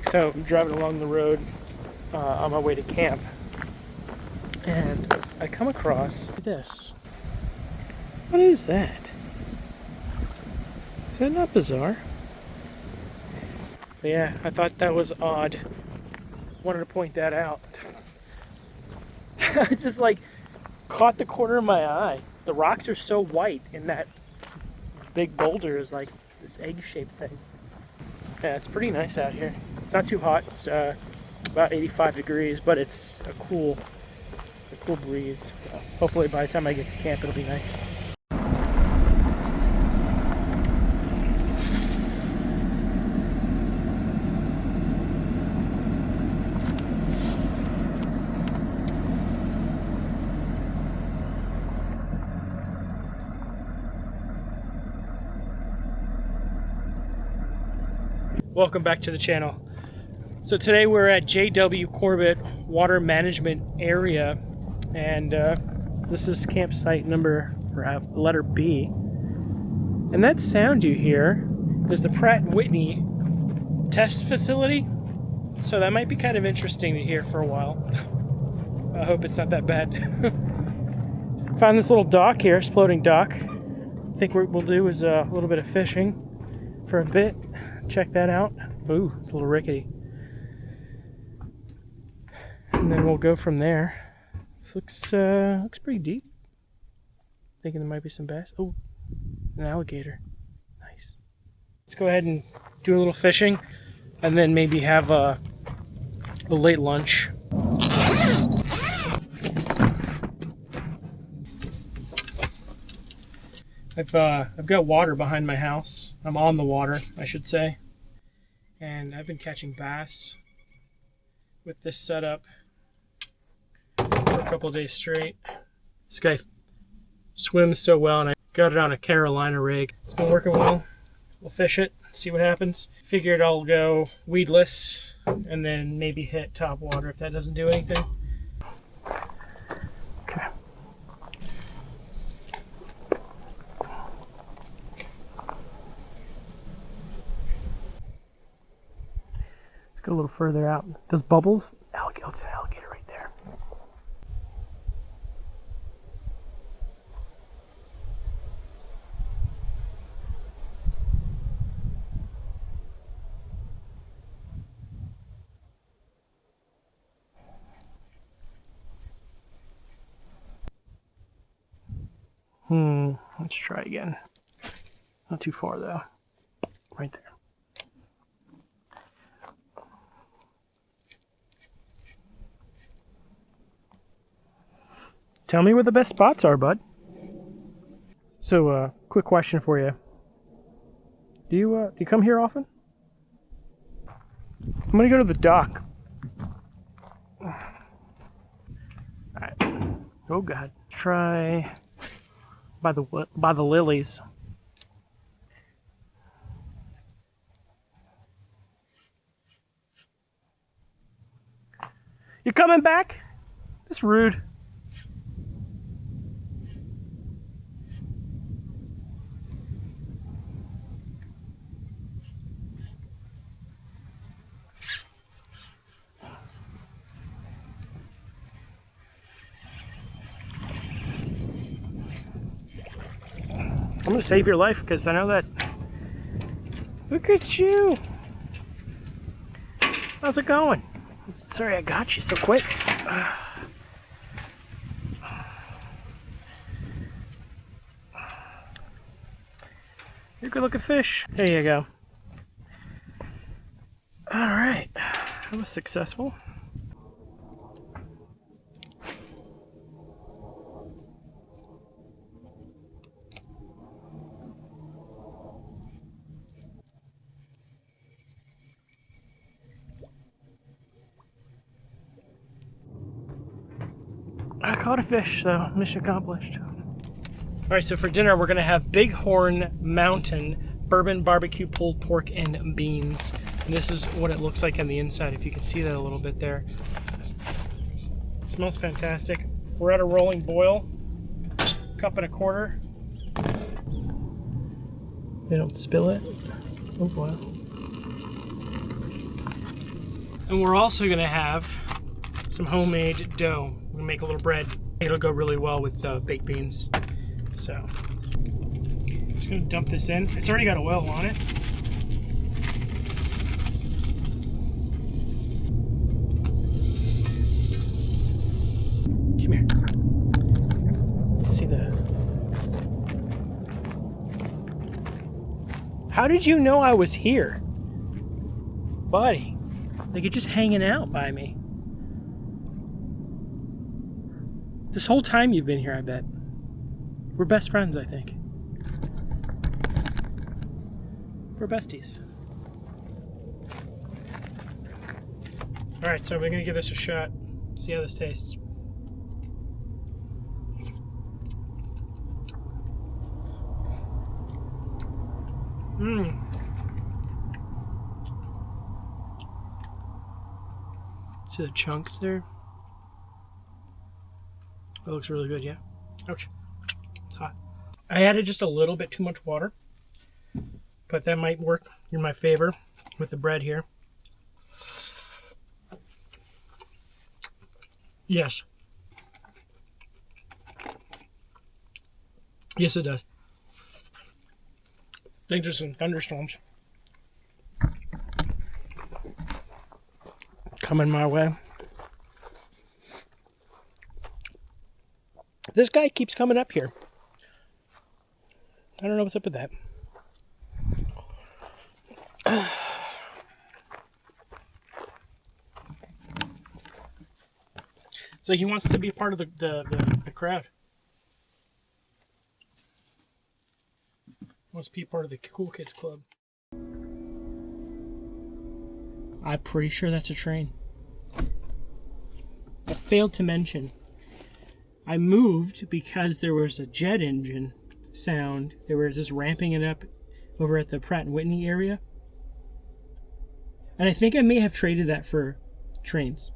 So I'm driving along the road on my way to camp, and I come across this. What is that? Is that not bizarre? But yeah, I thought that was odd. Wanted to point that out. I just like caught the corner of my eye. The rocks are so white, and that big boulder is like this egg-shaped thing. Yeah, it's pretty nice out here. It's not too hot. It's about 85 degrees, but it's a cool breeze. So hopefully by the time I get to camp, it'll be nice. Welcome back to the channel. So today we're at J.W. Corbett Water Management Area, and this is campsite number, or letter B. And that sound you hear is the Pratt & Whitney test facility. So that might be kind of interesting to hear for a while. I hope it's not that bad. Found this little dock here, this floating dock. I think what we'll do is a little bit of fishing for a bit. Check that out. Ooh, it's a little rickety. And then we'll go from there. This looks pretty deep. Thinking there might be some bass. Oh, an alligator. Nice. Let's go ahead and do a little fishing, and then maybe have a late lunch. I've got water behind my house. I'm on the water, I should say. And I've been catching bass with this setup for a couple days straight. This guy swims so well, and I got it on a Carolina rig. It's been working well. We'll fish it, see what happens. Figured I'll go weedless and then maybe hit top water if that doesn't do anything. Okay. Go a little further out. Those bubbles, it's an alligator right there. Let's try again. Not too far though. Right there. Tell me where the best spots are, bud. So, quick question for you. Do you come here often? I'm gonna go to the dock. Alright. Oh God. Try by the lilies. You coming back? That's rude. I'm gonna save your life because I know that. Look at you. How's it going? Sorry I got you so quick. You're a good looking fish. There you go. Alright. That was successful. I caught a fish, so mission accomplished. Alright, so for dinner we're going to have Bighorn Mountain bourbon barbecue pulled pork and beans. And this is what it looks like on the inside, if you can see that a little bit there. It smells fantastic. We're at a rolling boil, cup and a quarter. They don't spill it. Oh boy. And we're also going to have some homemade dough. We're going to make a little bread. It'll go really well with baked beans. So, I'm just going to dump this in. It's already got a well on it. Come here. Let's see the... How did you know I was here? Buddy. Like, you're just hanging out by me. This whole time you've been here, I bet. We're best friends, I think. We're besties. Alright, so we're gonna give this a shot. See how this tastes. Mmm. See the chunks there? That looks really good, yeah. Ouch. It's hot. I added just a little bit too much water, but that might work in my favor with the bread here. Yes. Yes, it does. I think there's some thunderstorms coming my way. This guy keeps coming up here. I don't know what's up with that. It's like he wants to be part of the crowd. Wants to be part of the cool kids club. I'm pretty sure that's a train. I failed to mention, I moved because there was a jet engine sound. They were just ramping it up over at the Pratt & Whitney area. And I think I may have traded that for trains.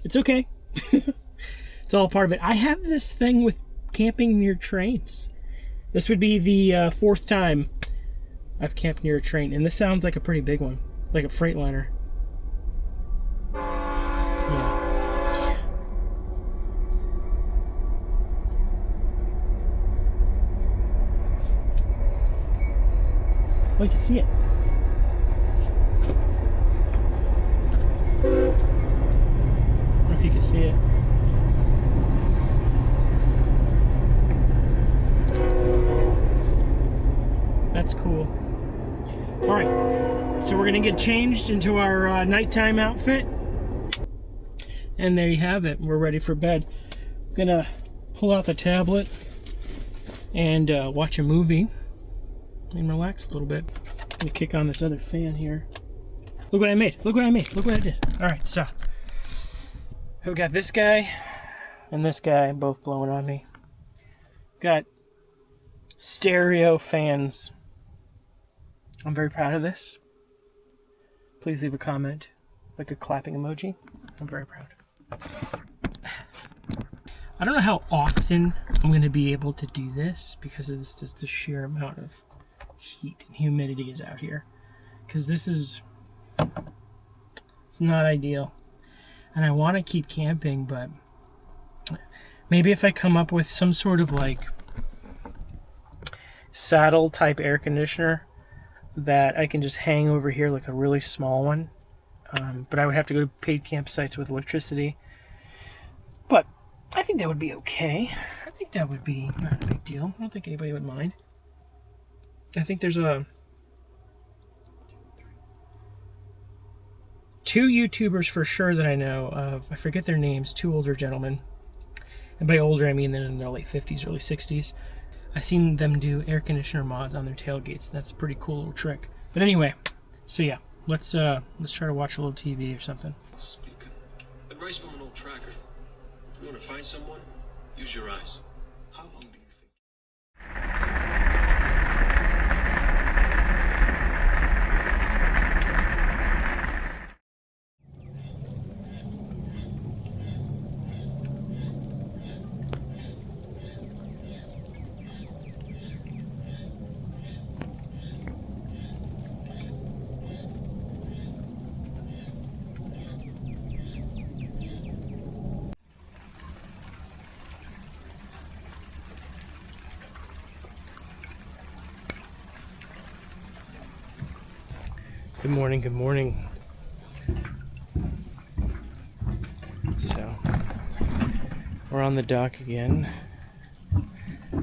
It's okay. It's all part of it. I have this thing with camping near trains. This would be the fourth time I've camped near a train. And this sounds like a pretty big one. Like a Freightliner. Yeah. Oh, you can see it. I don't know if you can see it. That's cool. Alright, so we're going to get changed into our nighttime outfit. And there you have it. We're ready for bed. I'm going to pull out the tablet and watch a movie and relax a little bit. I'm going to kick on this other fan here. Look what I made. Look what I made. Look what I did. Alright, so we've got this guy and this guy both blowing on me. Got stereo fans. I'm very proud of this. Please leave a comment, like a clapping emoji. I'm very proud. I don't know how often I'm going to be able to do this because of this, just the sheer amount of heat and humidity is out here. Because this is, it's not ideal. And I want to keep camping, but maybe if I come up with some sort of like saddle type air conditioner that I can just hang over here, like a really small one. But I would have to go to paid campsites with electricity. But I think that would be okay. I think that would be not a big deal. I don't think anybody would mind. I think there's two YouTubers for sure that I know of. I forget their names. Two older gentlemen. And by older, I mean they're in their late 50s, early 60s. I've seen them do air conditioner mods on their tailgates. That's a pretty cool little trick. But anyway, so yeah, let's try to watch a little TV or something. Advice from an old tracker. You want to find someone? Use your eyes. How long do you think? Good morning, good morning. So, we're on the dock again.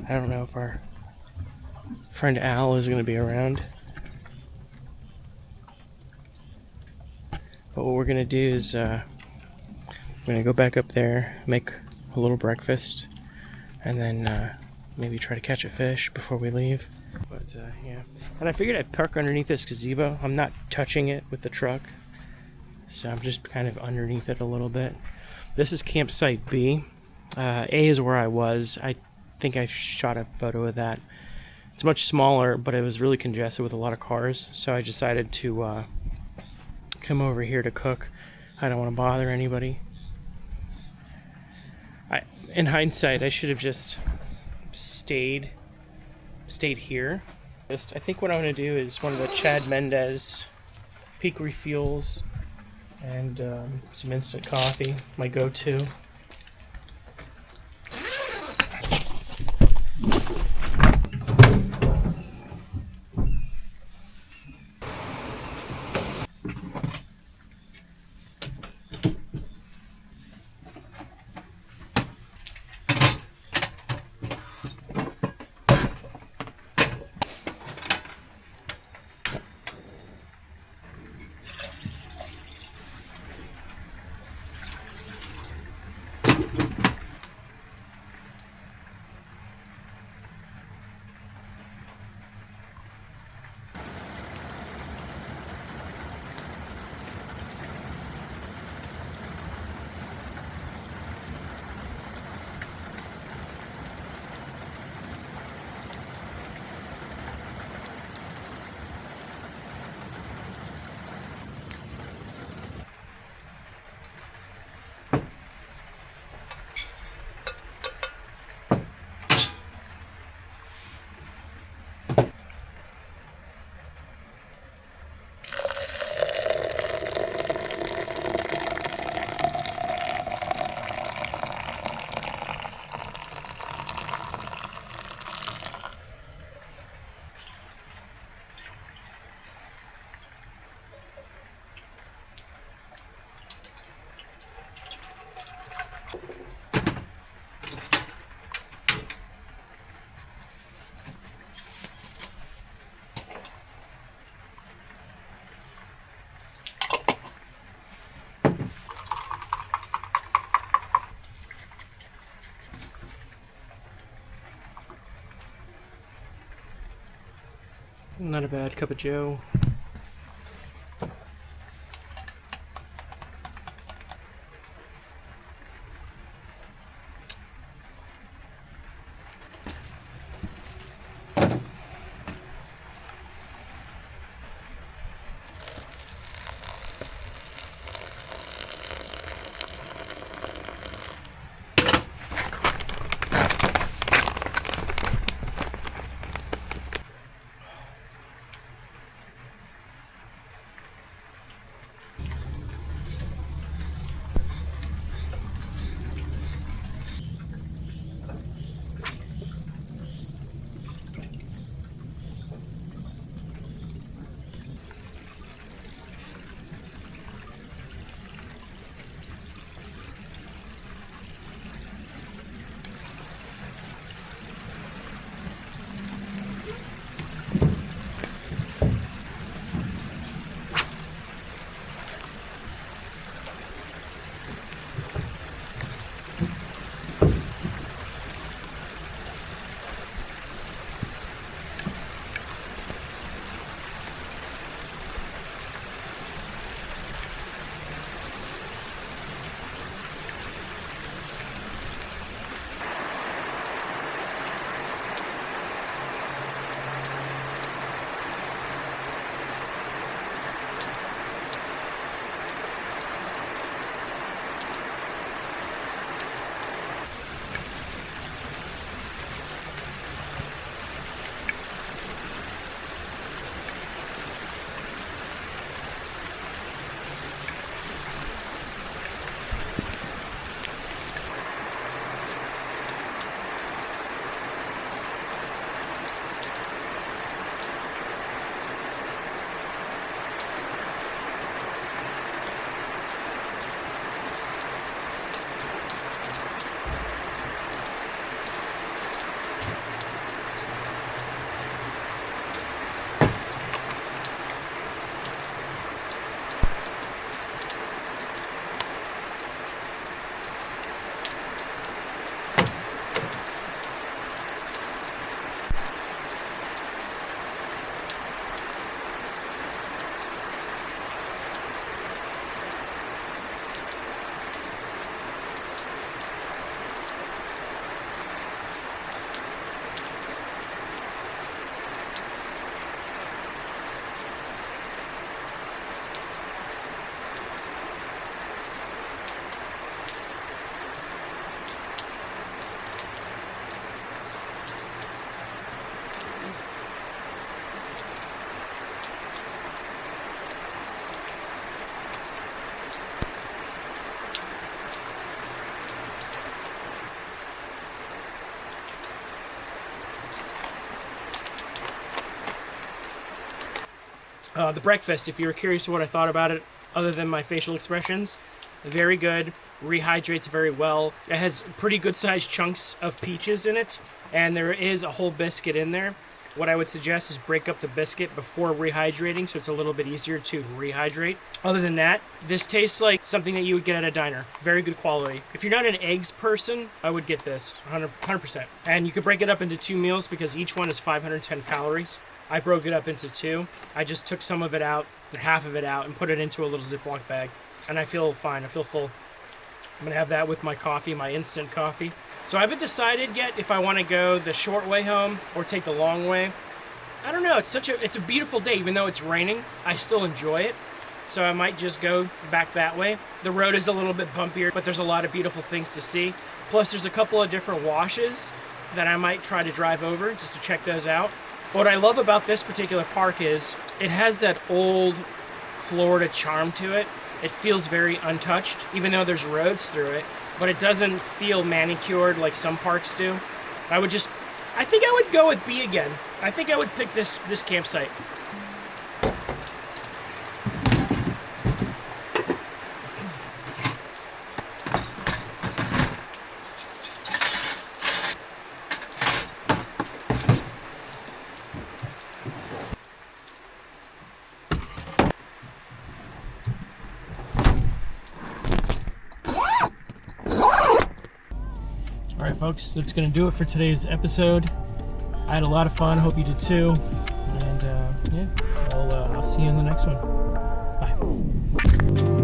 I don't know if our friend Al is going to be around. But what we're going to do is, we're going to go back up there, make a little breakfast, and then maybe try to catch a fish before we leave. But yeah, and I figured I'd park underneath this gazebo. I'm not touching it with the truck, so I'm just kind of underneath it a little bit. This is campsite B. A is where I was. I think I shot a photo of that. It's much smaller, but it was really congested with a lot of cars, so I decided to come over here to cook. I don't want to bother anybody. In hindsight, I should have just stayed here. I think what I'm going to do is one of the Chad Mendez peak refuels and some instant coffee, my go-to. Not a bad cup of joe. The breakfast, if you were curious what I thought about it, other than my facial expressions, very good. Rehydrates very well. It has pretty good sized chunks of peaches in it, and there is a whole biscuit in there. What I would suggest is break up the biscuit before rehydrating so it's a little bit easier to rehydrate. Other than that, this tastes like something that you would get at a diner. Very good quality. If you're not an eggs person, I would get this 100%. And you could break it up into 2 meals because each one is 510 calories. I broke it up into 2. I just took some of it out, half of it out, and put it into a little Ziploc bag. And I feel fine. I feel full. I'm gonna have that with my coffee, my instant coffee. So I haven't decided yet if I want to go the short way home or take the long way. I don't know. It's a beautiful day, even though it's raining. I still enjoy it. So I might just go back that way. The road is a little bit bumpier, but there's a lot of beautiful things to see. Plus, there's a couple of different washes that I might try to drive over just to check those out. What I love about this particular park is it has that old Florida charm to it. It feels very untouched, even though there's roads through it, but it doesn't feel manicured like some parks do. I think I would go with B again. I think I would pick this campsite. Alright folks, that's going to do it for today's episode. I had a lot of fun, hope you did too. And yeah, I'll see you in the next one. Bye.